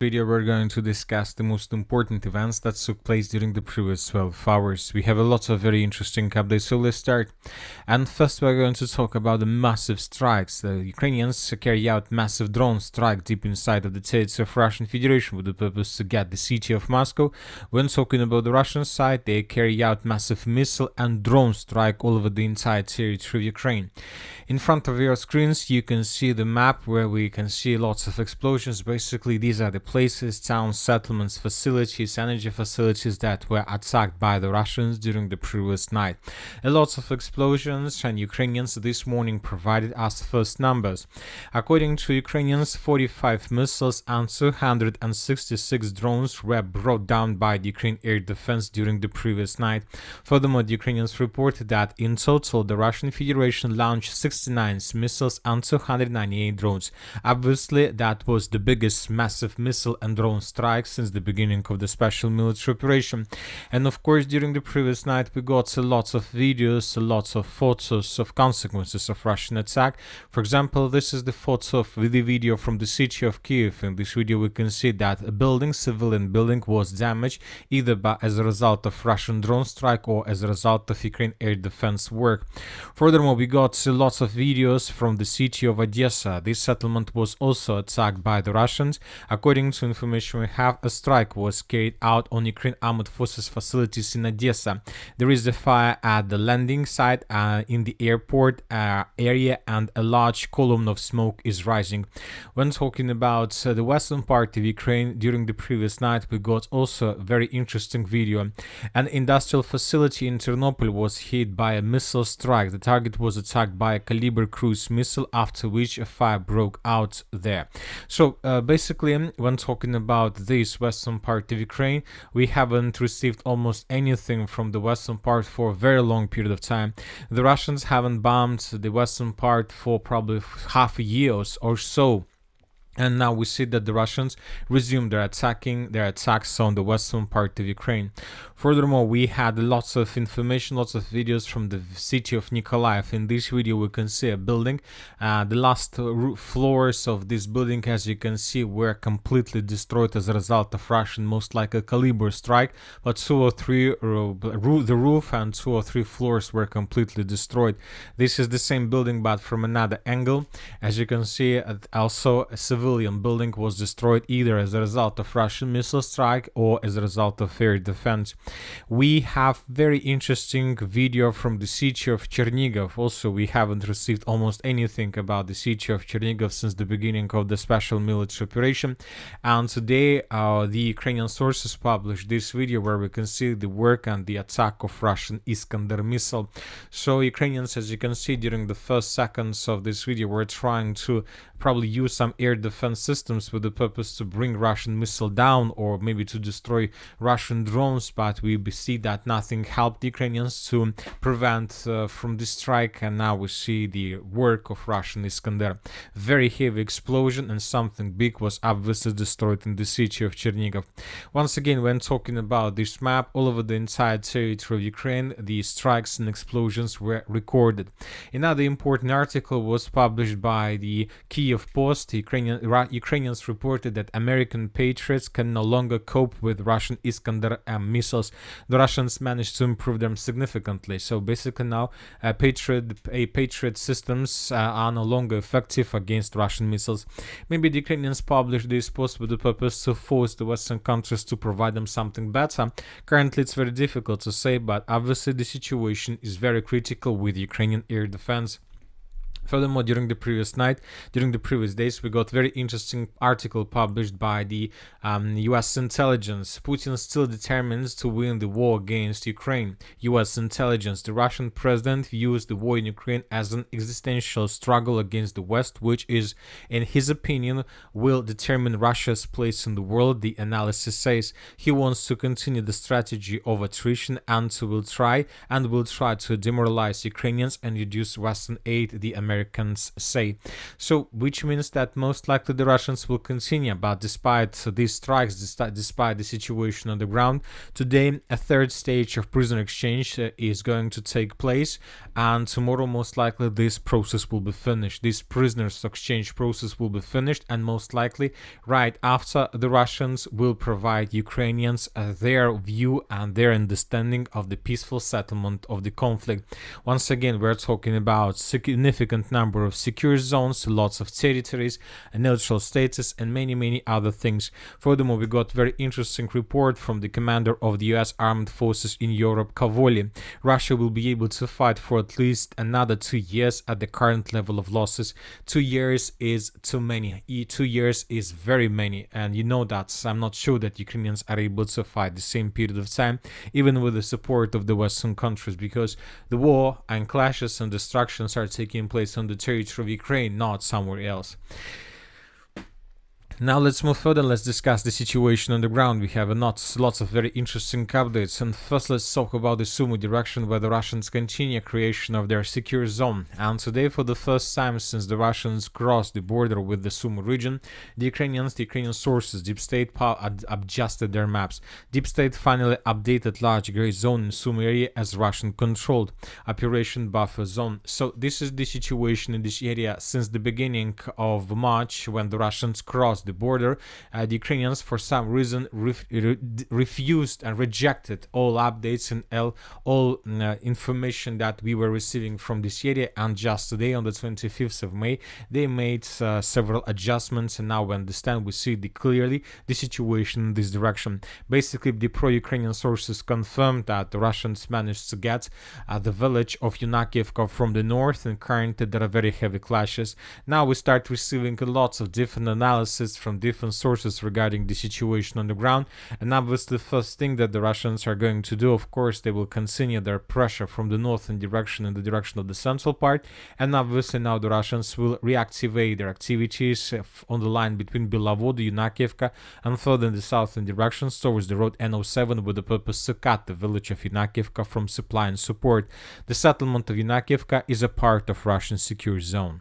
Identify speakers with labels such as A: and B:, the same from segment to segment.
A: Video we're going to discuss the most important events that took place during the previous 12 hours. We have a lot of very interesting updates, so let's start. And first we're going to talk about the massive strikes. The Ukrainians carry out massive drone strike deep inside of the territory of Russian Federation with the purpose to get the city of Moscow. When talking about the Russian side, they carry out massive missile and drone strike all over the entire territory of Ukraine. In front of your screens you can see the map where we can see lots of explosions. Basically these are the places, towns, settlements, facilities, energy facilities that were attacked by the Russians during the previous night. A lot of explosions, and Ukrainians this morning provided us first numbers. According to Ukrainians, 45 missiles and 266 drones were brought down by the Ukraine air defense during the previous night. Furthermore, the Ukrainians reported that in total the Russian Federation launched 69 missiles and 298 drones. Obviously, that was the biggest massive missile and drone strikes since the beginning of the special military operation. And of course, during the previous night we got a lot of videos, a lot of photos of consequences of Russian attack. For example, this is the photo of the video from the city of Kiev. In this video we can see that a building, civilian building, was damaged either as a result of Russian drone strike or as a result of Ukraine air defense work. Furthermore, we got lots of videos from the city of Odessa. This settlement was also attacked by the Russians. According to information we have, a strike was carried out on Ukraine armed forces facilities in Odessa. There is a fire at the landing site in the airport area, and a large column of smoke is rising. When talking about the western part of Ukraine, during the previous night we got also a very interesting video. An industrial facility in Ternopil was hit by a missile strike. The target was attacked by a Kalibr cruise missile, after which a fire broke out there. So basically, when talking about this western part of Ukraine, we haven't received almost anything from the western part for a very long period of time. The Russians haven't bombed the western part for probably half a year or so. And now we see that the Russians resumed their attacks on the western part of Ukraine. Furthermore, we had lots of information, lots of videos from the city of Nikolaev. In this video we can see a building. The last floors of this building, as you can see, were completely destroyed as a result of Russian, most like a Kalibr strike, but the roof and 2 or 3 floors were completely destroyed. This is the same building but from another angle. As you can see, also a civilian building was destroyed either as a result of Russian missile strike or as a result of air defense. We have very interesting video from the city of Chernigov. Also, we haven't received almost anything about the city of Chernigov since the beginning of the special military operation. And today the Ukrainian sources published this video where we can see the work and the attack of Russian Iskander missile. So Ukrainians, as you can see, during the first seconds of this video were trying to probably use some air defense systems with the purpose to bring Russian missile down or maybe to destroy Russian drones, but we see that nothing helped the Ukrainians to prevent from the strike, and now we see the work of Russian Iskander. Very heavy explosion and something big was obviously destroyed in the city of Chernigov. Once again, when talking about this map, all over the entire territory of Ukraine, the strikes and explosions were recorded. Another important article was published by the Kyiv Post. Ukrainians reported that American Patriots can no longer cope with Russian Iskander missiles. The Russians managed to improve them significantly. So basically now Patriot systems are no longer effective against Russian missiles. Maybe the Ukrainians published this post with the purpose to force the Western countries to provide them something better. Currently it's very difficult to say, but obviously the situation is very critical with Ukrainian air defense. Furthermore, during the previous days, we got very interesting article published by the US intelligence. Putin still determined to win the war against Ukraine. US intelligence. The Russian president views the war in Ukraine as an existential struggle against the West, which is, in his opinion, will determine Russia's place in the world. The analysis says he wants to continue the strategy of attrition and will try to demoralize Ukrainians and reduce Western aid. The Americans say. So, which means that most likely the Russians will continue, but despite these strikes, despite the situation on the ground, today a third stage of prisoner exchange is going to take place, and tomorrow most likely this process will be finished. This prisoners exchange process will be finished, and most likely right after the Russians will provide Ukrainians their view and their understanding of the peaceful settlement of the conflict. Once again, we're talking about significant number of secure zones, lots of territories, a neutral status, and many other things. Furthermore, we got very interesting report from the commander of the US Armed Forces in Europe, Kavoli. Russia will be able to fight for at least another 2 years at the current level of losses. 2 years is too many. 2 years is very many, and you know that. I'm not sure that Ukrainians are able to fight the same period of time, even with the support of the Western countries, because the war and clashes and destructions are taking place on the territory of Ukraine, not somewhere else. Now let's move further. Let's discuss the situation on the ground. We have lots of very interesting updates. And first, let's talk about the Sumy direction, where the Russians continue creation of their secure zone. And today, for the first time since the Russians crossed the border with the Sumy region, the Ukrainian sources, Deep State, adjusted their maps. Deep State finally updated large gray zone in Sumy area as Russian-controlled Operation Buffer Zone. So this is the situation in this area since the beginning of March, when the Russians crossed the border. The Ukrainians, for some reason, refused and rejected all updates and all information that we were receiving from this area. And just today, on the 25th of May, they made several adjustments, and now we understand, we see clearly the situation in this direction. Basically, the pro-Ukrainian sources confirmed that the Russians managed to get the village of Yunakivka from the north, and currently there are very heavy clashes. Now we start receiving lots of different analysis from different sources regarding the situation on the ground, and obviously the first thing that the Russians are going to do, of course, they will continue their pressure from the northern direction in the direction of the central part, and obviously now the Russians will reactivate their activities on the line between Belavody, Yunakivka, and further in the southern directions towards the road N07, with the purpose to cut the village of Yunakivka from supply and support. The settlement of Yunakivka is a part of Russian secure zone.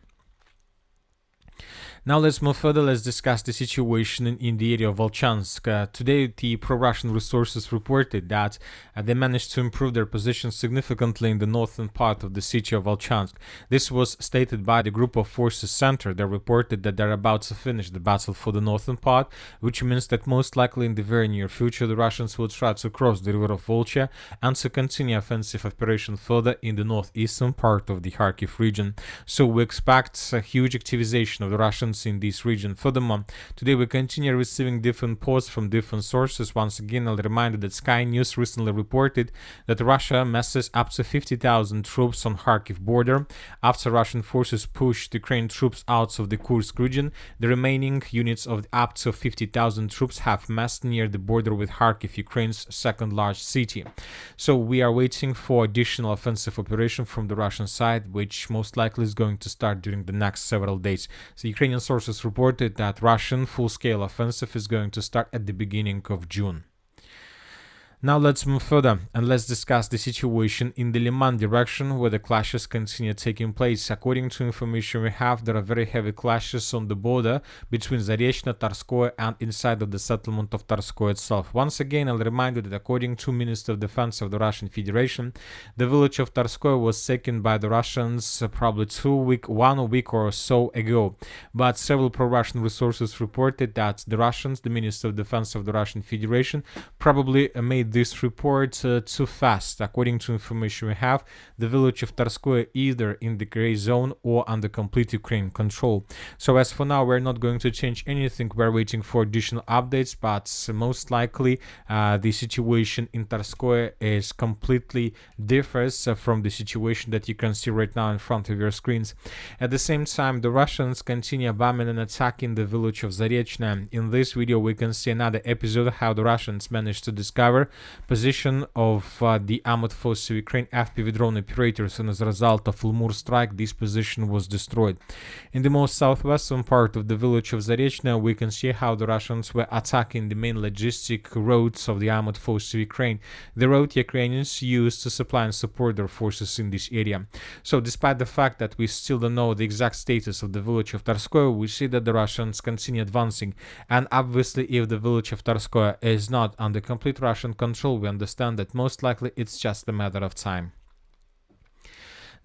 A: Now let's move further. Let's discuss the situation in the area of Volchansk. Today, the pro-Russian resources reported that they managed to improve their position significantly in the northern part of the city of Volchansk. This was stated by the Group of Forces Center. They reported that they're about to finish the battle for the northern part, which means that most likely in the very near future the Russians will try to cross the river of Volcha and to continue offensive operation further in the northeastern part of the Kharkiv region. So we expect a huge activization of the Russians in this region. Furthermore, today we continue receiving different reports from different sources. Once again, I'll remind you that Sky News recently reported that Russia masses up to 50,000 troops on Kharkiv border. After Russian forces pushed Ukrainian troops out of the Kursk region, the remaining units of up to 50,000 troops have massed near the border with Kharkiv, Ukraine's second large city. So we are waiting for additional offensive operation from the Russian side, which most likely is going to start during the next several days. So Ukrainian sources reported that Russian full-scale offensive is going to start at the beginning of June. Now let's move further and let's discuss the situation in the Liman direction, where the clashes continue taking place. According to information we have, there are very heavy clashes on the border between Zarechno, Tarskoye, and inside of the settlement of Tarskoye itself. Once again, I'll remind you that according to Minister of Defense of the Russian Federation, the village of Tarskoye was taken by the Russians probably 1 week or so ago. But several pro-Russian resources reported that the Russians, the Minister of Defense of the Russian Federation, probably made this report too fast. According to information we have, the village of Tarskoye either in the gray zone or under complete Ukraine control. So as for now, we're not going to change anything. We're waiting for additional updates, but most likely the situation in Tarskoye is completely differs from the situation that you can see right now in front of your screens. At the same time, the Russians continue bombing and attacking the village of Zarechno. In this video, we can see another episode how the Russians managed to discover position of the armored forces of Ukraine FPV drone operators, and as a result of Ulmur strike, this position was destroyed. In the most southwestern part of the village of Zarechna, we can see how the Russians were attacking the main logistic roads of the armored forces of Ukraine, the road Ukrainians used to supply and support their forces in this area. So despite the fact that we still don't know the exact status of the village of Tarskoye, we see that the Russians continue advancing, and obviously if the village of Tarskoye is not under complete Russian control, we understand that most likely it's just a matter of time.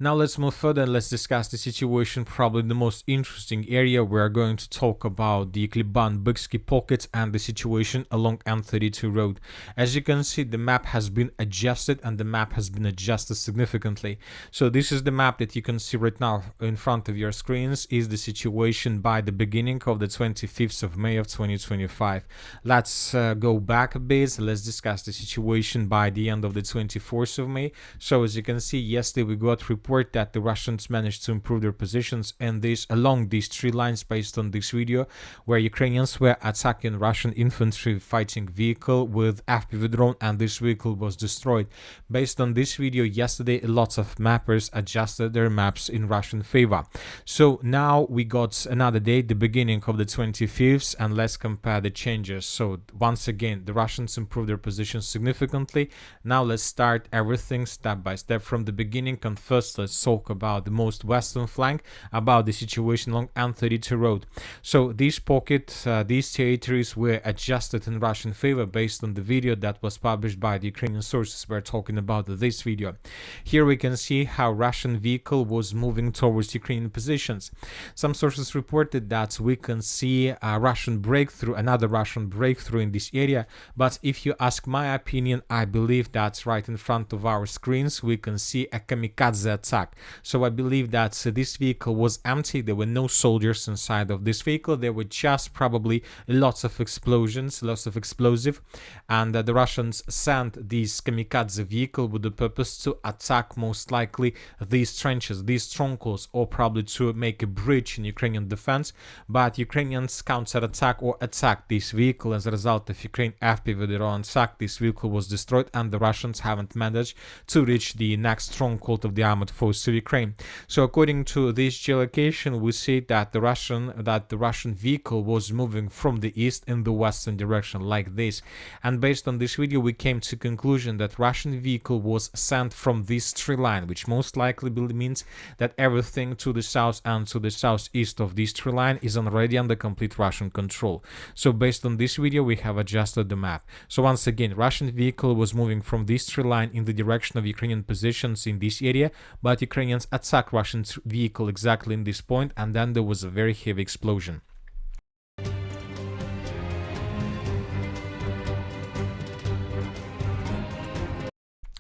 A: Now let's move further and let's discuss the situation, probably the most interesting area. We are going to talk about the Kliban-Byksky pocket and the situation along N32 road. As you can see, the map has been adjusted, and the map has been adjusted significantly. So this is the map that you can see right now in front of your screens, is the situation by the beginning of the 25th of May of 2025. Let's go back a bit. Let's discuss the situation by the end of the 24th of May. So as you can see, yesterday we got report that the Russians managed to improve their positions along these three lines based on this video, where Ukrainians were attacking Russian infantry fighting vehicle with FPV drone, and this vehicle was destroyed. Based on this video yesterday, lots of mappers adjusted their maps in Russian favor. So now we got another day, the beginning of the 25th, and let's compare the changes. So once again, the Russians improved their positions significantly. Now let's start everything step by step from the beginning, and first let's talk about the most western flank, about the situation along N32 road. So these pockets, these territories were adjusted in Russian favor based on the video that was published by the Ukrainian sources. We're talking about this video. Here we can see how Russian vehicle was moving towards Ukrainian positions. Some sources reported that we can see a Russian breakthrough, another Russian breakthrough in this area, but if you ask my opinion, I believe that right in front of our screens we can see a kamikaze attack. So I believe that this vehicle was empty. There were no soldiers inside of this vehicle. There were just probably lots of explosions, lots of explosive, and the Russians sent this kamikaze vehicle with the purpose to attack most likely these trenches, these strongholds, or probably to make a breach in Ukrainian defense. But Ukrainians counterattack or attack this vehicle. As a result of Ukraine FPV drone attack, this vehicle was destroyed, and the Russians haven't managed to reach the next stronghold of the armored forces of Ukraine. So according to this geolocation, we see that the Russian vehicle was moving from the east in the western direction like this. And based on this video, we came to conclusion that Russian vehicle was sent from this tree line, which most likely means that everything to the south and to the southeast of this tree line is already under complete Russian control. So based on this video, we have adjusted the map. So once again, Russian vehicle was moving from this tree line in the direction of Ukrainian positions in this area, but Ukrainians attacked Russian vehicle exactly in this point, and then there was a very heavy explosion.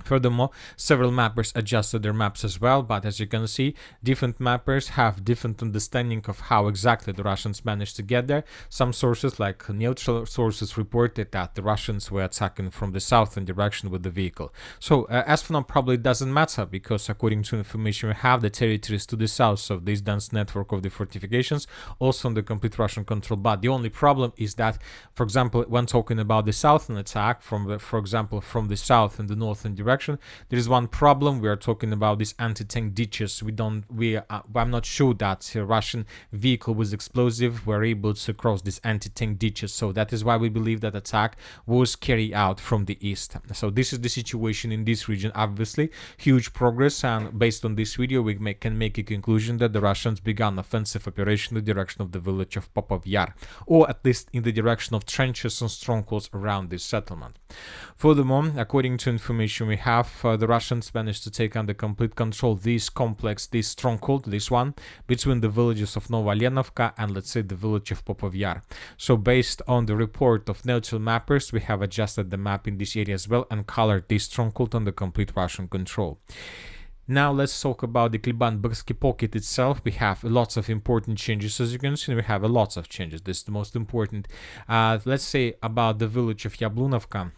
A: Furthermore, several mappers adjusted their maps as well, but as you can see, different mappers have different understanding of how exactly the Russians managed to get there. Some sources, like neutral sources, reported that the Russians were attacking from the southern direction with the vehicle. So as for now, probably doesn't matter, because according to information we have, the territories to the south of this dense network of the fortifications also under complete Russian control. But the only problem is that, for example, when talking about the southern attack, for example, from the south and the northern direction, there is one problem. We are talking about these anti-tank ditches. I'm not sure that a Russian vehicle with explosive were able to cross these anti-tank ditches. So that is why we believe that attack was carried out from the east. So this is the situation in this region. Obviously, huge progress, and based on this video, we can make a conclusion that the Russians began offensive operation in the direction of the village of Popov Yar, or at least in the direction of trenches and strongholds around this settlement. Furthermore, according to information we have, the Russians managed to take under complete control this complex, this stronghold, this one, between the villages of Novalenovka and, let's say, the village of Popov Yar. So based on the report of neutral mappers, we have adjusted the map in this area as well and colored this stronghold under complete Russian control. Now let's talk about the Kliban-Byksky pocket itself. We have lots of important changes. As you can see, we have lots of changes. This is the most important. Let's say about the village of Yablunovka.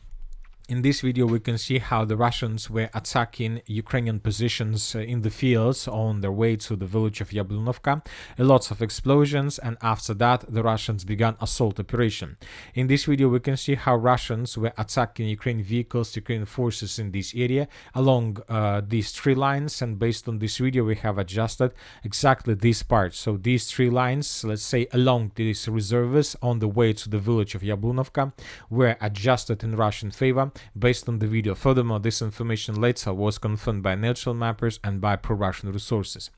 A: In this video, we can see how the Russians were attacking Ukrainian positions in the fields on their way to the village of Yablunovka. Lots of explosions, and after that, the Russians began assault operation. In this video, we can see how Russians were attacking Ukrainian vehicles, Ukrainian forces in this area along these three lines, and based on this video, we have adjusted exactly this part. So these three lines, let's say along these reserves on the way to the village of Yablunovka, were adjusted in Russian favor based on the video. Furthermore, this information later was confirmed by neutral mappers and by pro-Russian resources.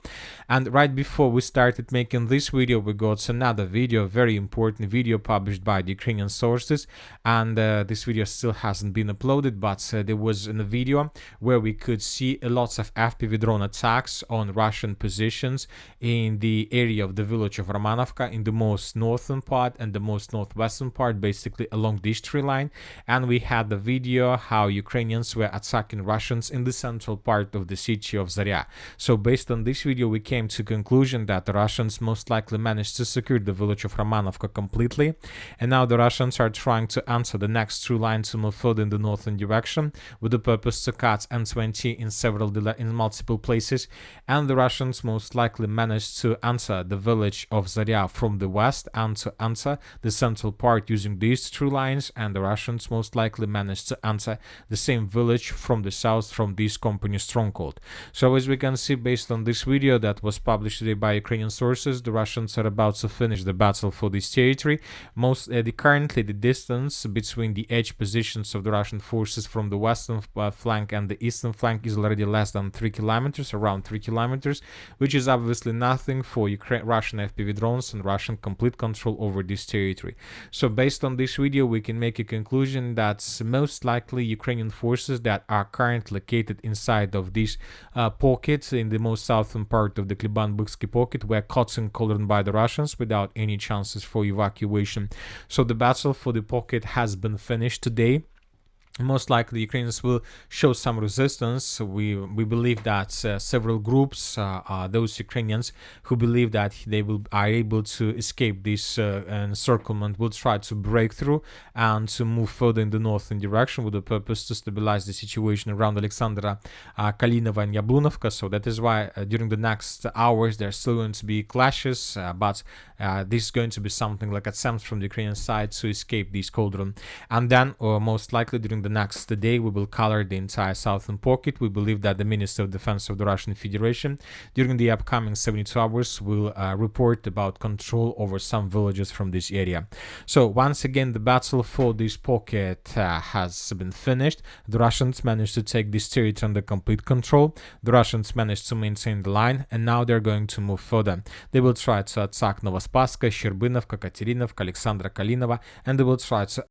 A: And right before we started making this video, we got another video, very important video published by the Ukrainian sources, and this video still hasn't been uploaded, but there was a video where we could see lots of FPV drone attacks on Russian positions in the area of the village of Romanovka, in the most northern part and the most northwestern part, basically along this tree line. And we had the video how Ukrainians were attacking Russians in the central part of the city of Zarya. So based on this video, we came to conclusion that the Russians most likely managed to secure the village of Romanovka completely, and now the Russians are trying to enter the next true line to move further in the northern direction with the purpose to cut N20 in multiple places, and the Russians most likely managed to enter the village of Zarya from the west and to enter the central part using these true lines, and the Russians most likely managed to enter the same village from the south from this company stronghold. So as we can see based on this video that was published today by Ukrainian sources, the Russians are about to finish the battle for this territory. Currently the distance between the edge positions of the Russian forces from the western flank and the eastern flank is already less than 3 kilometers, around 3 kilometers, which is obviously nothing for Russian FPV drones and Russian complete control over this territory. So based on this video, we can make a conclusion that most likely Ukrainian forces that are currently located inside of this pocket in the most southern part of the Kliban-Byksky pocket were caught in cauldron by the Russians without any chances for evacuation. So the battle for the pocket has been finished today. Most likely Ukrainians will show some resistance. We believe that several groups, those Ukrainians who believe that they are able to escape this encirclement, will try to break through and to move further in the northern direction with the purpose to stabilize the situation around Alexandra, Kalinova and Yablunovka. So that is why during the next hours there are still going to be clashes, but this is going to be something like attempts from the Ukrainian side to escape this cauldron. And then most likely during the next day we will color the entire southern pocket. We believe that the Minister of Defense of the Russian Federation during the upcoming 72 hours will report about control over some villages from this area. So once again, the battle for this pocket has been finished. The Russians managed to take this territory under complete control. The Russians managed to maintain the line, and now they're going to move further. They will try to attack Novospaska, Shcherbynovka, Katerinovka, Alexandra Kalinova, and they will try to